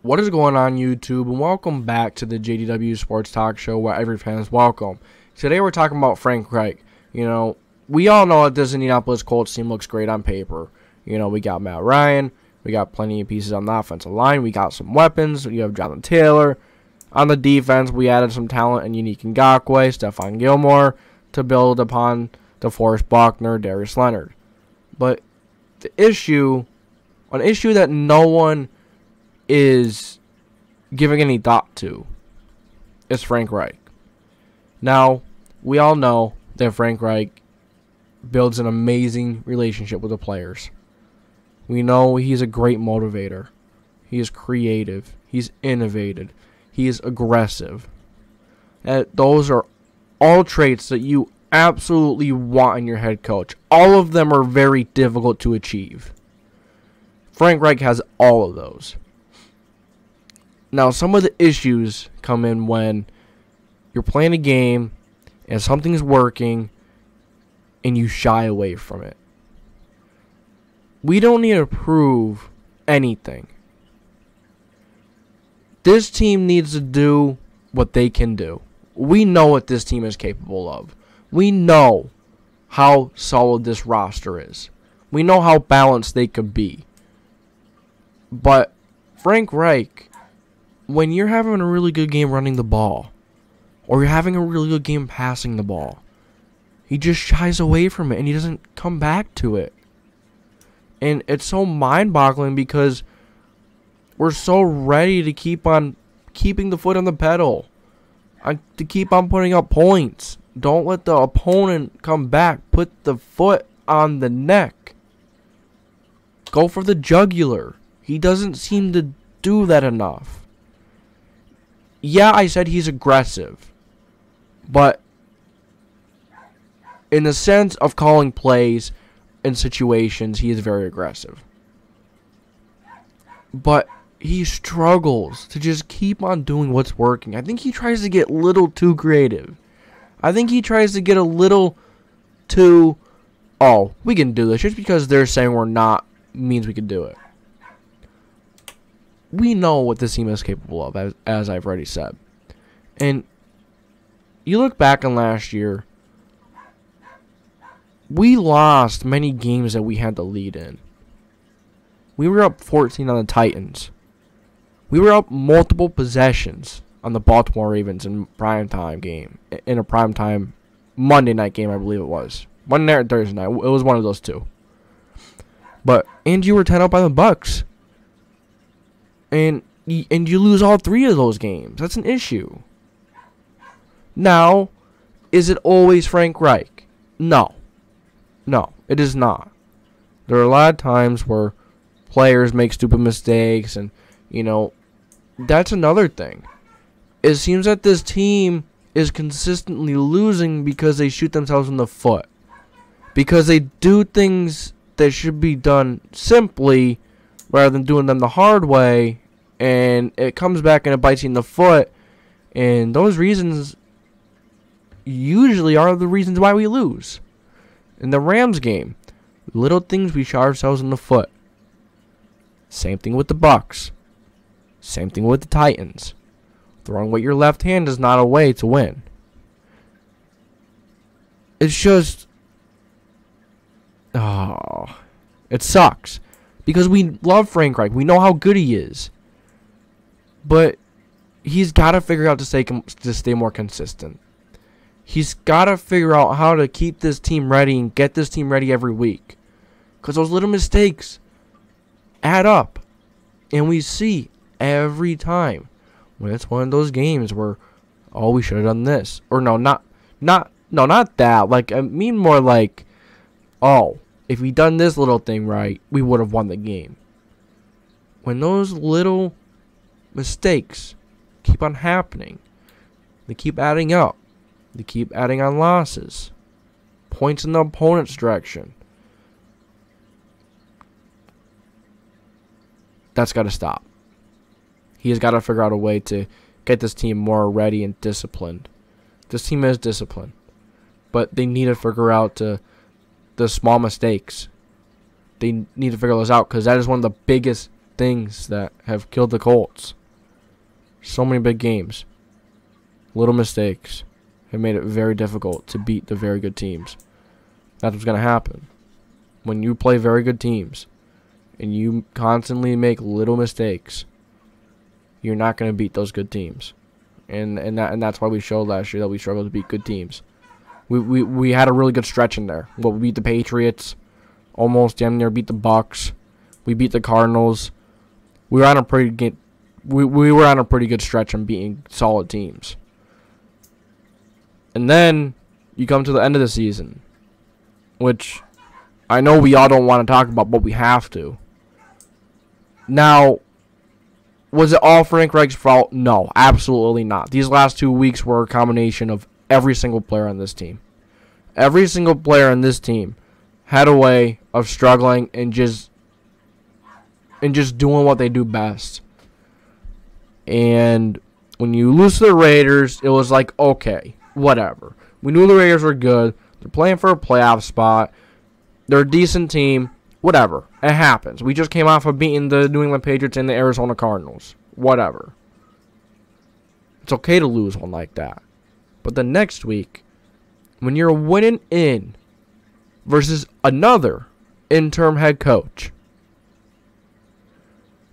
What is going on, YouTube, and welcome back to the JDW Sports Talk Show, where every fan is welcome. Today we're talking about Frank Reich. We all know that this Indianapolis Colts team looks great on paper. We got Matt Ryan, we got plenty of pieces on the offensive line, we got some weapons, you have Jonathan Taylor. On the defense, we added some talent in Unique Ngakoue, Stephon Gilmore, to build upon DeForest Buckner, Darius Leonard. But an issue that no one is giving any thought to is Frank Reich. Now, we all know that Frank Reich builds an amazing relationship with the players. We know he's a great motivator. He is creative. He's innovative. He is aggressive. And those are all traits that you absolutely want in your head coach. All of them are very difficult to achieve. Frank Reich has all of those. Now, some of the issues come in when you're playing a game and something's working and you shy away from it. We don't need to prove anything. This team needs to do what they can do. We know what this team is capable of. We know how solid this roster is. We know how balanced they could be. But Frank Reich, when you're having a really good game running the ball, or you're having a really good game passing the ball, he just shies away from it and he doesn't come back to it. And it's so mind-boggling because we're so ready to keep on keeping the foot on the pedal, to keep on putting up points. Don't let the opponent come back. Put the foot on the neck. Go for the jugular. He doesn't seem to do that enough. Yeah, I said he's aggressive, but in the sense of calling plays in situations, he is very aggressive. But he struggles to just keep on doing what's working. I think he tries to get a little too creative. I think he tries to get a little too, oh, we can do this. Just because they're saying we're not means we can do it. We know what this team is capable of, as I've already said. And you look back on last year, we lost many games that we had the lead in. We were up 14 on the Titans. We were up multiple possessions on the Baltimore Ravens in a primetime Monday night game, I believe it was. Monday night or Thursday night. It was one of those two. And you were 10 up by the Bucks. And you lose all three of those games. That's an issue. Now, is it always Frank Reich? No. No, it is not. There are a lot of times where players make stupid mistakes, and, that's another thing. It seems that this team is consistently losing because they shoot themselves in the foot. Because they do things that should be done simply rather than doing them the hard way, and it comes back and it bites you in the foot, and those reasons usually are the reasons why we lose. In the Rams game, little things we shot ourselves in the foot. Same thing with the Bucks. Same thing with the Titans. Throwing with your left hand is not a way to win. It's just, it sucks. Because we love Frank Reich. We know how good he is. But he's got to figure out to stay more consistent. He's got to figure out how to keep this team ready and get this team ready every week. Because those little mistakes add up. And we see every time when it's one of those games where, oh, we should have done this. Or no, not that. Like, I mean more like, oh, if we done this little thing right, we would have won the game. When those little mistakes keep on happening, they keep adding up. They keep adding on losses. Points in the opponent's direction. That's got to stop. He has got to figure out a way to get this team more ready and disciplined. This team is disciplined. But they need to figure out the small mistakes. They need to figure those out because that is one of the biggest things that have killed the Colts. So many big games. Little mistakes have made it very difficult to beat the very good teams. That's what's going to happen. When you play very good teams and you constantly make little mistakes, you're not going to beat those good teams. And that's why we showed last year that we struggled to beat good teams. We had a really good stretch in there. Well, we beat the Patriots, almost damn near beat the Bucks. We beat the Cardinals. We were on a pretty good stretch on beating solid teams. And then you come to the end of the season, which I know we all don't want to talk about, but we have to. Now, was it all Frank Reich's fault? No, absolutely not. These last 2 weeks were a combination of every single player on this team. Every single player on this team had a way of struggling and just doing what they do best. And when you lose to the Raiders, it was like, okay, whatever. We knew the Raiders were good. They're playing for a playoff spot. They're a decent team. Whatever. It happens. We just came off of beating the New England Patriots and the Arizona Cardinals. Whatever. It's okay to lose one like that. But the next week, when you're winning in versus another interim head coach,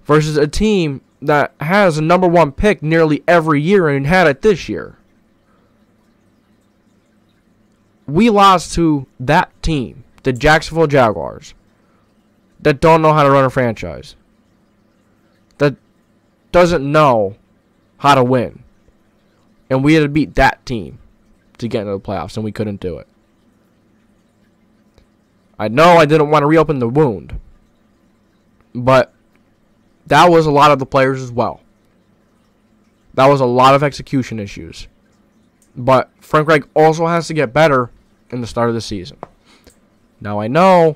versus a team that has a number one pick nearly every year and had it this year, we lost to that team, the Jacksonville Jaguars, that don't know how to run a franchise, that doesn't know how to win. And we had to beat that team to get into the playoffs, and we couldn't do it. I know I didn't want to reopen the wound, but that was a lot of the players as well. That was a lot of execution issues. But Frank Reich also has to get better in the start of the season. Now I know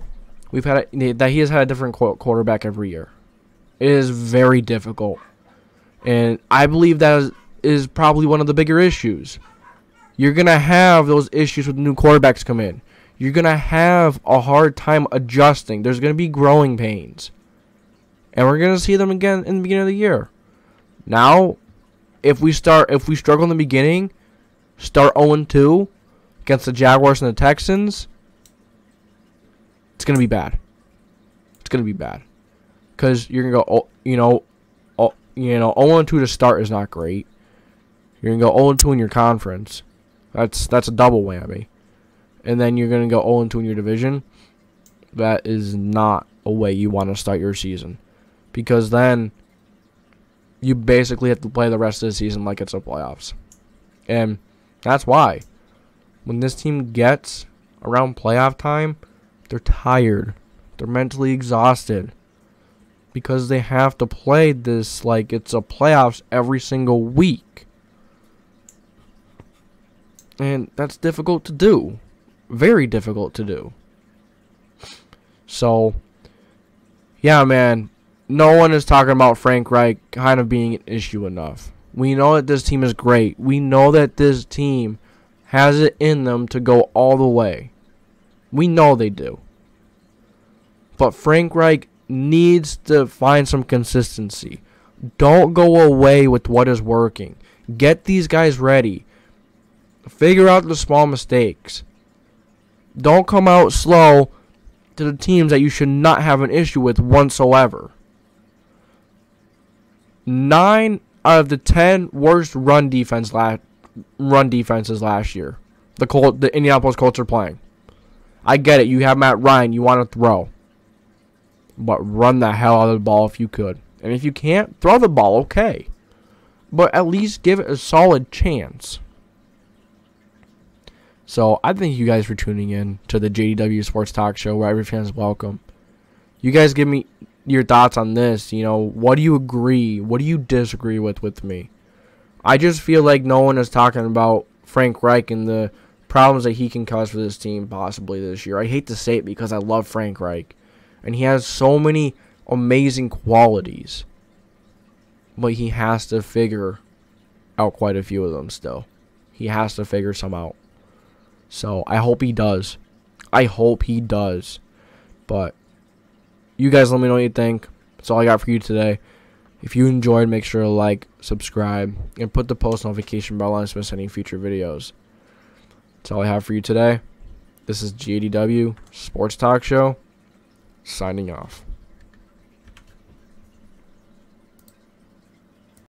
that he has had a different quarterback every year. It is very difficult. And I believe that is probably one of the bigger issues. You're going to have those issues with new quarterbacks come in. You're going to have a hard time adjusting. There's going to be growing pains. And we're going to see them again in the beginning of the year. Now, if we struggle in the beginning, start 0-2 against the Jaguars and the Texans, it's going to be bad. It's going to be bad. Because you're going to go, 0-2 to start is not great. You're going to go 0-2 in your conference. That's a double whammy. And then you're going to go 0-2 in your division. That is not a way you want to start your season. Because then you basically have to play the rest of the season like it's the playoffs. And that's why when this team gets around playoff time, they're tired. They're mentally exhausted. Because they have to play this like it's a playoffs every single week. And that's difficult to do. Very difficult to do. So, yeah, man. No one is talking about Frank Reich kind of being an issue enough. We know that this team is great. We know that this team has it in them to go all the way. We know they do. But Frank Reich needs to find some consistency. Don't go away with what is working. Get these guys ready. Figure out the small mistakes. Don't come out slow to the teams that you should not have an issue with whatsoever. 9 out of the 10 worst run defenses last year, the Indianapolis Colts are playing. I get it. You have Matt Ryan. You want to throw. But run the hell out of the ball if you could. And if you can't, throw the ball, okay. But at least give it a solid chance. So I thank you guys for tuning in to the JDW Sports Talk Show, where every fan is welcome. You guys give me your thoughts on this. What do you agree? What do you disagree with me? I just feel like no one is talking about Frank Reich and the problems that he can cause for this team possibly this year. I hate to say it because I love Frank Reich. And he has so many amazing qualities. But he has to figure out quite a few of them still. He has to figure some out. So I hope he does. I hope he does. But you guys let me know what you think. That's all I got for you today. If you enjoyed, make sure to like, subscribe, and put the post notification bell on to miss any future videos. That's all I have for you today. This is JDW Sports Talk Show, signing off.